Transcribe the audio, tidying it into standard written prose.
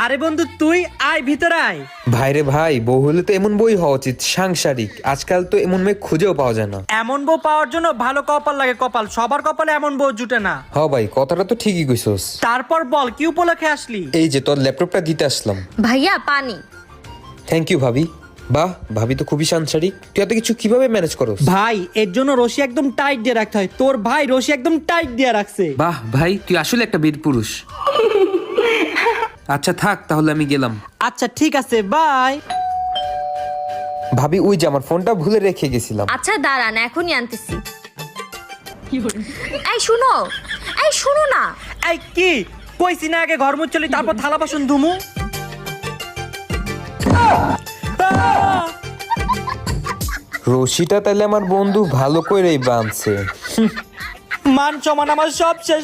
আরে বন্ধু তুই আয় ভিতরে আয়। ভাইরে ভাই, বউ হলে তো এমন বই হওয়া উচিত, সাংসারিক। আজকাল তো এমন মেয়ে খুঁজেও পাওয়া যায় না। এমন বউ পাওয়ার জন্য ভালো কপাল লাগে, কপাল সবার কপালে এমন বউ জুটে না। হ ভাই, কথাটা তো ঠিকই কইছস। তারপর বল কি উপলক্ষে আসলি? এই যে তোর ল্যাপটপটা দিতে আসলাম। ভাইয়া পানি। থ্যাংক ইউ ভাবি। বাহ, ভাবি তো খুবই সাংসারিক। তুই এত কিছু কিভাবে ম্যানেজ করস? ভাই এর জন্য রশি একদম টাইট দিয়ে রাখতে হয়, তোর ভাই রশি একদম টাইট দিয়ে রাখছে। বাহ ভাই, তুই আসলে একটা বীর পুরুষ। আচ্ছা থাক, তাহলে আমি গেলাম। আচ্ছা ঠিক আছে, বাই। ভাবি ওই যে আমার ফোনটা ভুলে রেখে গেছিলাম। আচ্ছা দাঁড়ান, এখনই আনতেছি। এই শুনো, এই শুনো না। এই কি কইছি না আগে ঘর মুছলি তারপর থালা বাসন ধুমু? রশিটা তাহলে আমার বন্ধু ভালো করেই বাঁধছে। মান সমান আমার সব শেষ।